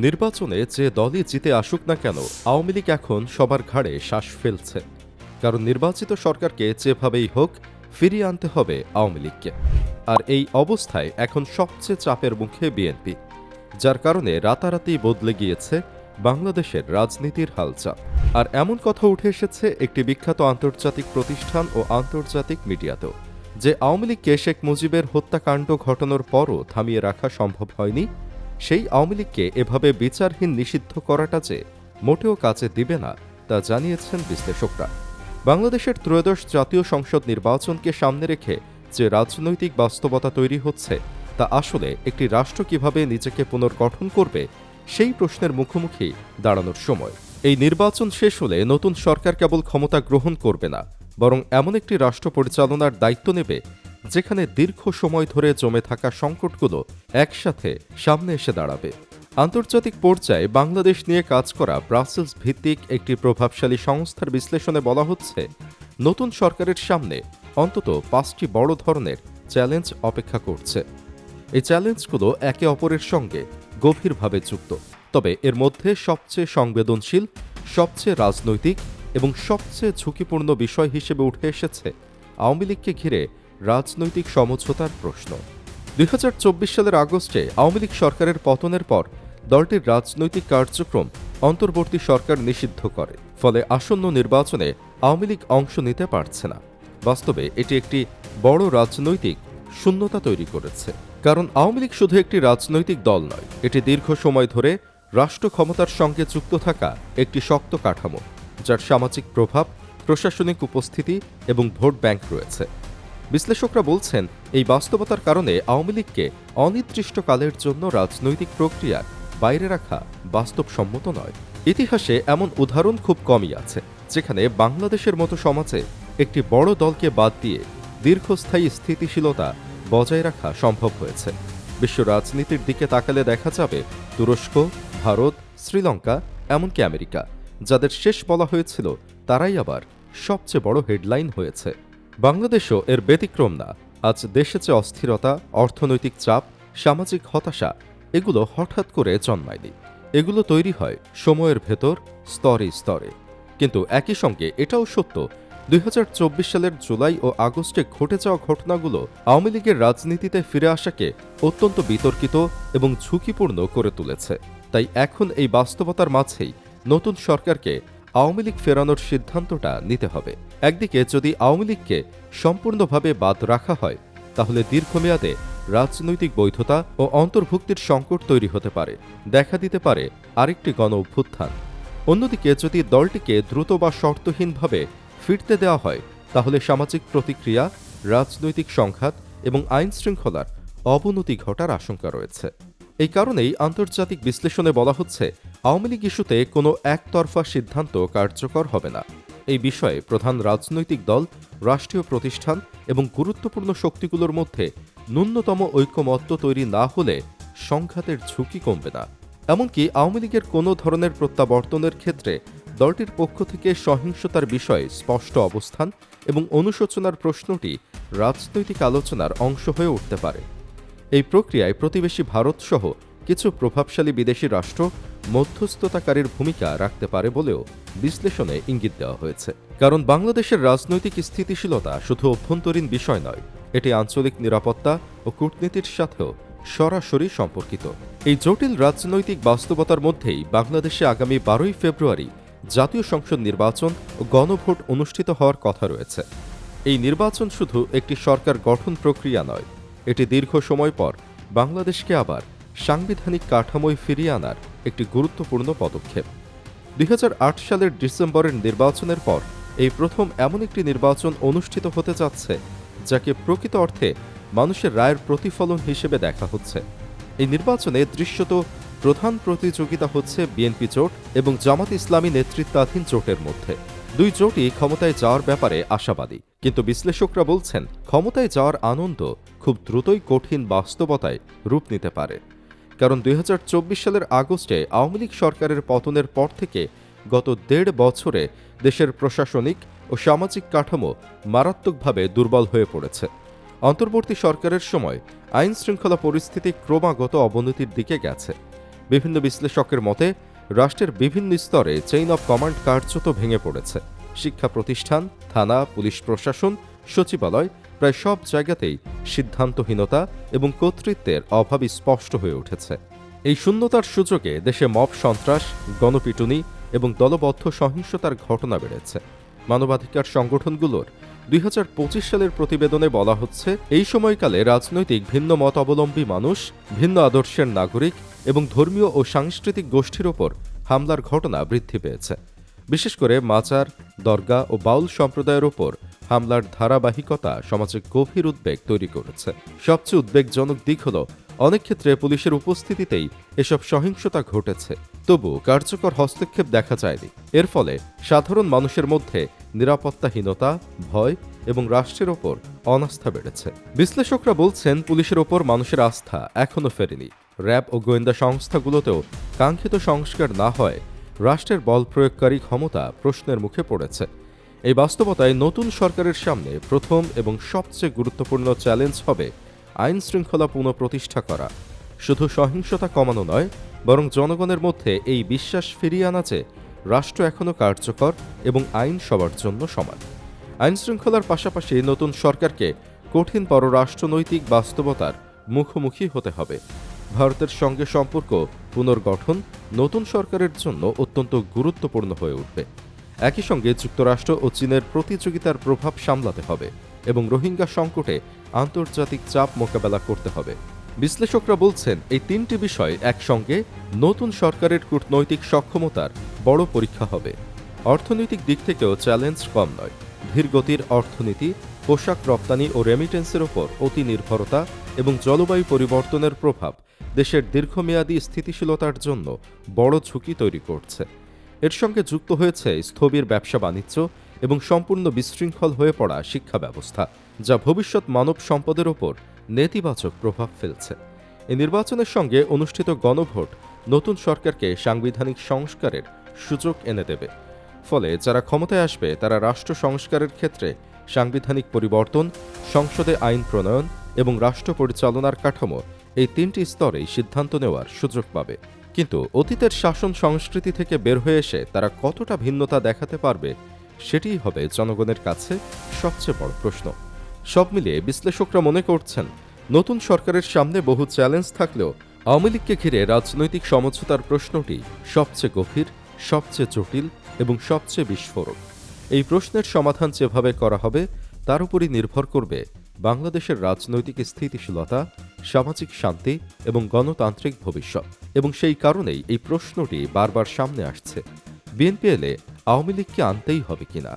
নির্বাচনে যে দলই জিতে আসুক না কেন আওয়ামী লীগ এখন সবার ঘাড়ে শ্বাস ফেলছে। কারণ নির্বাচিত সরকারকে যেভাবেই হোক ফিরিয়ে আনতে হবে আওয়ামী লীগকে। আর এই অবস্থায় এখন সবচেয়ে চাপের মুখে বিএনপি, যার কারণে রাতারাতি বদলে গিয়েছে বাংলাদেশের রাজনীতির হালচাল। আর এমন কথা উঠে এসেছে একটি বিখ্যাত আন্তর্জাতিক প্রতিষ্ঠান ও আন্তর্জাতিক মিডিয়াতেও, যে আওয়ামী লীগকে শেখ মুজিবের হত্যাকাণ্ড ঘটানোর পরও থামিয়ে রাখা সম্ভব হয়নি, সেই আওয়ামী লীগকে এভাবে বিচারহীন নিষিদ্ধ করাটা যে মোটেও কাজে দিবে না তা জানিয়েছেন বিশ্লেষকরা। বাংলাদেশের ত্রয়োদশ জাতীয় সংসদ নির্বাচনকে সামনে রেখে যে রাজনৈতিক বাস্তবতা তৈরি হচ্ছে তা আসলে একটি রাষ্ট্র কিভাবে নিজেকে পুনর্গঠন করবে সেই প্রশ্নের মুখোমুখি দাঁড়ানোর সময়। এই নির্বাচন শেষ হলে নতুন সরকার কেবল ক্ষমতা গ্রহণ করবে না, বরং এমন একটি রাষ্ট্র পরিচালনার দায়িত্ব নেবে যেখানে দীর্ঘ সময় ধরে জমে থাকা সংকটগুলো একসাথে সামনে এসে দাঁড়াবে। আন্তর্জাতিক পর্যায়ে বাংলাদেশ নিয়ে কাজ করা ব্রাসেলস ভিত্তিক একটি প্রভাবশালী সংস্থার বিশ্লেষণে বলা হচ্ছে, নতুন সরকারের সামনে অন্তত 5টি বড় ধরনের চ্যালেঞ্জ অপেক্ষা করছে। এই চ্যালেঞ্জগুলো একে অপরের সঙ্গে গভীরভাবে যুক্ত, তবে এর মধ্যে সবচেয়ে সংবেদনশীল, সবচেয়ে রাজনৈতিক এবং সবচেয়ে ঝুঁকিপূর্ণ বিষয় হিসেবে উঠে এসেছে আওয়ামী লীগকে ঘিরে রাজনৈতিক সমঝোতার প্রশ্ন। 2024 সালের আগস্টে আওয়ামী লীগ সরকারের পতনের পর দলটির রাজনৈতিক কার্যক্রম অন্তর্বর্তী সরকার নিষিদ্ধ করে, ফলে আসন্ন নির্বাচনে আওয়ামী লীগ অংশ নিতে পারছে না। বাস্তবে এটি একটি বড় রাজনৈতিক শূন্যতা তৈরি করেছে, কারণ আওয়ামী লীগ শুধু একটি রাজনৈতিক দল নয়, এটি দীর্ঘ সময় ধরে রাষ্ট্র ক্ষমতার সঙ্গে যুক্ত থাকা একটি শক্ত কাঠামো, যার সামাজিক প্রভাব, প্রশাসনিক উপস্থিতি এবং ভোট ব্যাংক রয়েছে। বিশ্লেষকরা বলছেন, এই বাস্তবতার কারণে আওয়ামী লীগকে অনির্দিষ্টকালের জন্য রাজনৈতিক প্রক্রিয়ার বাইরে রাখা বাস্তবসম্মত নয়। ইতিহাসে এমন উদাহরণ খুব কমই আছে যেখানে বাংলাদেশের মতো সমাজে একটি বড় দলকে বাদ দিয়ে দীর্ঘস্থায়ী স্থিতিশীলতা বজায় রাখা সম্ভব হয়েছে। বিশ্ব রাজনীতির দিকে তাকালে দেখা যাবে তুরস্ক, ভারত, শ্রীলঙ্কা, এমনকি আমেরিকা, যাদের শেষ বলা হয়েছিল তারাই আবার সবচেয়ে বড় হেডলাইন হয়েছে। বাংলাদেশও এর ব্যতিক্রম না। আজ দেশে যে অস্থিরতা, অর্থনৈতিক চাপ, সামাজিক হতাশা, এগুলো হঠাৎ করে জন্মায়নি। এগুলো তৈরি হয় সময়ের ভেতর, স্তরে স্তরে। কিন্তু একই সঙ্গে এটাও সত্য, 2024 সালের জুলাই ও আগস্টে ঘটে যাওয়া ঘটনাগুলো আওয়ামী লীগের রাজনীতিতে ফিরে আসাকে অত্যন্ত বিতর্কিত এবং ঝুঁকিপূর্ণ করে তুলেছে। তাই এখন এই বাস্তবতার মাঝেই নতুন সরকারকে আওয়ামী লীগ ফেরানোর সিদ্ধান্তটা নিতে হবে। একদিকে যদি আওয়ামী লীগকে সম্পূর্ণভাবে বাদ রাখা হয়, তাহলে দীর্ঘমেয়াদে রাজনৈতিক বৈধতা ও অন্তর্ভুক্তির সংকট তৈরি হতে পারে, দেখা দিতে পারে আরেকটি গণ অভ্যুত্থান। অন্যদিকে যদি দলটিকে দ্রুত বা শর্তহীনভাবে ফিরতে দেওয়া হয়, তাহলে সামাজিক প্রতিক্রিয়া, রাজনৈতিক সংঘাত এবং আইন শৃঙ্খলার অবনতি ঘটার আশঙ্কা রয়েছে। এই কারণেই আন্তর্জাতিক বিশ্লেষণে বলা হচ্ছে, আওয়ামী লীগ ইস্যুতে কোনো একতরফা সিদ্ধান্ত কার্যকর হবে না। এই বিষয়ে প্রধান রাজনৈতিক দল, রাষ্ট্রীয় প্রতিষ্ঠান এবং গুরুত্বপূর্ণ শক্তিগুলোর মধ্যে ন্যূনতম ঐক্যমত্য তৈরি না হলে সংঘাতের ঝুঁকি কমবে না। এমনকি আওয়ামী লীগের কোনো ধরনের প্রত্যাবর্তনের ক্ষেত্রে দলটির পক্ষ থেকে সহিংসতার বিষয়ে স্পষ্ট অবস্থান এবং অনুশোচনার প্রশ্নটি রাজনৈতিক আলোচনার অংশ হয়ে উঠতে পারে। এই প্রক্রিয়ায় প্রতিবেশী ভারত সহ কিছু প্রভাবশালী বিদেশি রাষ্ট্র মধ্যস্থতাকারীর ভূমিকা রাখতে পারে বলেও বিশ্লেষণে ইঙ্গিত দেওয়া হয়েছে। কারণ বাংলাদেশের রাজনৈতিক স্থিতিশীলতা শুধু অভ্যন্তরীণ বিষয় নয়, এটি আঞ্চলিক নিরাপত্তা ও কূটনীতির সাথেও সরাসরি সম্পর্কিত। এই জটিল রাজনৈতিক বাস্তবতার মধ্যেই বাংলাদেশে আগামী 12ই ফেব্রুয়ারি জাতীয় সংসদ নির্বাচন ও গণভোট অনুষ্ঠিত হওয়ার কথা রয়েছে। এই নির্বাচন শুধু একটি সরকার গঠন প্রক্রিয়া নয়, এটি দীর্ঘ সময় পর বাংলাদেশকে আবার সাংবিধানিক কাঠামোয় ফিরিয়ে আনার একটি গুরুত্বপূর্ণ পদক্ষেপ। 2008 সালের ডিসেম্বরের নির্বাচনের পর এই প্রথম এমন একটি নির্বাচন অনুষ্ঠিত হতে যাচ্ছে যাকে প্রকৃত অর্থে মানুষের রায়ের প্রতিফলন হিসেবে দেখা হচ্ছে। এই নির্বাচনে দৃশ্যত প্রধান প্রতিযোগিতা হচ্ছে বিএনপি জোট এবং জামাত ইসলামী নেতৃত্বাধীন জোটের মধ্যে। দুই জোটই ক্ষমতায় যাওয়ার ব্যাপারে আশাবাদী, কিন্তু বিশ্লেষকরা বলছেন ক্ষমতায় যাওয়ার আনন্দ খুব দ্রুতই কঠিন বাস্তবতায় রূপ নিতে পারে। কারণ 2024 সালের আগস্টে আওয়ামী লীগ সরকারের পতনের পর থেকে গত 1.5 বছরে দেশের প্রশাসনিক ও সামাজিক কাঠামো মারাত্মকভাবে দুর্বল হয়ে পড়েছে। অন্তর্বর্তী সরকারের সময় আইন শৃঙ্খলা পরিস্থিতি ক্রমাগত অবনতির দিকে গেছে। বিভিন্ন বিশ্লেষকের মতে রাষ্ট্রের বিভিন্ন স্তরে চেইন অব কমান্ড কার্যত ভেঙে পড়েছে। শিক্ষা প্রতিষ্ঠান, থানা, পুলিশ প্রশাসন, সচিবালয় প্রায় সব জায়গাতেই সিদ্ধান্তহীনতা এবং কর্তৃত্বের অভাব স্পষ্ট হয়ে উঠেছে। এই শূন্যতার সুযোগে দেশে মব সন্ত্রাস, গণপিটুনি এবং দলবদ্ধ সহিংসতার ঘটনা বেড়েছে। মানবাধিকার সংগঠনগুলোর 2025 সালের প্রতিবেদনে বলা হচ্ছে, এই সময়কালে রাজনৈতিক ভিন্ন মত অবলম্বী মানুষ, ভিন্ন আদর্শের নাগরিক এবং ধর্মীয় ও সাংস্কৃতিক গোষ্ঠীর ওপর হামলার ঘটনা বৃদ্ধি পেয়েছে। বিশেষ করে মাজার, দরগা ও বাউল সম্প্রদায়ের ওপর হামলার ধারাবাহিকতা সমাজে গভীর উদ্বেগ তৈরি করেছে। সবচেয়ে উদ্বেগজনক দিক হল, অনেক ক্ষেত্রে পুলিশের উপস্থিতিতেই এসব সহিংসতা ঘটেছে, তবু কার্যকর হস্তক্ষেপ দেখা যায়নি। এর ফলে সাধারণ মানুষের মধ্যে নিরাপত্তাহীনতা, ভয় এবং রাষ্ট্রের ওপর অনাস্থা বেড়েছে। বিশ্লেষকরা বলছেন, পুলিশের ওপর মানুষের আস্থা এখনও ফেরেনি। র্যাব ও গোয়েন্দা সংস্থাগুলোতেও কাঙ্ক্ষিত সংস্কার না হয় রাষ্ট্রের বল প্রয়োগকারী ক্ষমতা প্রশ্নের মুখে পড়েছে। এই বাস্তবতায় নতুন সরকারের সামনে প্রথম এবং সবচেয়ে গুরুত্বপূর্ণ চ্যালেঞ্জ হবে আইন শৃঙ্খলা পুনঃপ্রতিষ্ঠা করা। শুধু সহিংসতা কমানো নয়, বরং জনগণের মধ্যে এই বিশ্বাস ফিরিয়ে আনা যে রাষ্ট্র এখনও কার্যকর এবং আইন সবার জন্য সমান। আইন শৃঙ্খলার পাশাপাশি নতুন সরকারকে কঠিন পররাষ্ট্রনৈতিক বাস্তবতার মুখোমুখি হতে হবে। ভারতের সঙ্গে সম্পর্ক পুনর্গঠন নতুন সরকারের জন্য অত্যন্ত গুরুত্বপূর্ণ হয়ে উঠবে। একই সঙ্গে যুক্তরাষ্ট্র ও চীনের প্রতিযোগিতার প্রভাব সামলাতে হবে এবং রোহিঙ্গা সংকটে আন্তর্জাতিক চাপ মোকাবেলা করতে হবে। বিশ্লেষকরা বলছেন, এই তিনটি বিষয় একসঙ্গে নতুন সরকারের কূটনৈতিক সক্ষমতার বড় পরীক্ষা হবে। অর্থনৈতিক দিক থেকেও চ্যালেঞ্জ কম নয়। ধীরগতির অর্থনীতি, পোশাক রপ্তানি ও রেমিটেন্সের ওপর অতি নির্ভরতা এবং জলবায়ু পরিবর্তনের প্রভাব দেশের দীর্ঘমেয়াদী স্থিতিশীলতার জন্য বড় ঝুঁকি তৈরি করছে। এর সঙ্গে যুক্ত হয়েছে স্থবির ব্যবসা বাণিজ্য এবং সম্পূর্ণ বিশৃঙ্খল হয়ে পড়া শিক্ষা ব্যবস্থা, যা ভবিষ্যৎ মানব সম্পদের ওপর নেতিবাচক প্রভাব ফেলছে। এই নির্বাচনের সঙ্গে অনুষ্ঠিত গণভোট নতুন সরকারকে সাংবিধানিক সংস্কারের সুযোগ এনে দেবে। ফলে যারা ক্ষমতায় আসবে তারা রাষ্ট্র সংস্কারের ক্ষেত্রে সাংবিধানিক পরিবর্তন, সংসদে আইন প্রণয়ন এবং রাষ্ট্র পরিচালনার কাঠামো, এই তিনটি স্তরেই সিদ্ধান্ত নেওয়ার সুযোগ পাবে। কিন্তু অতীতের শাসন সংস্কৃতি থেকে বের হয়ে এসে তারা কতটা ভিন্নতা দেখাতে পারবে, সেটিই হবে জনগণের কাছে সবচেয়ে বড় প্রশ্ন। সব মিলিয়ে বিশ্লেষকরা মনে করছেন, নতুন সরকারের সামনে বহু চ্যালেঞ্জ থাকলেও আওয়ামী লীগকে ঘিরে রাজনৈতিক সমঝোতার প্রশ্নটি সবচেয়ে গভীর, সবচেয়ে জটিল এবং সবচেয়ে বিস্ফোরক। এই প্রশ্নের সমাধান যেভাবে করা হবে তার উপরই নির্ভর করবে বাংলাদেশের রাজনৈতিক স্থিতিশীলতা, সামাজিক শান্তি এবং গণতান্ত্রিক ভবিষ্যৎ। এবং সেই কারণেই এই প্রশ্নটি বারবার সামনে আসছে, বিএনপি এলে আওয়ামী লীগকে আনতেই হবে কিনা।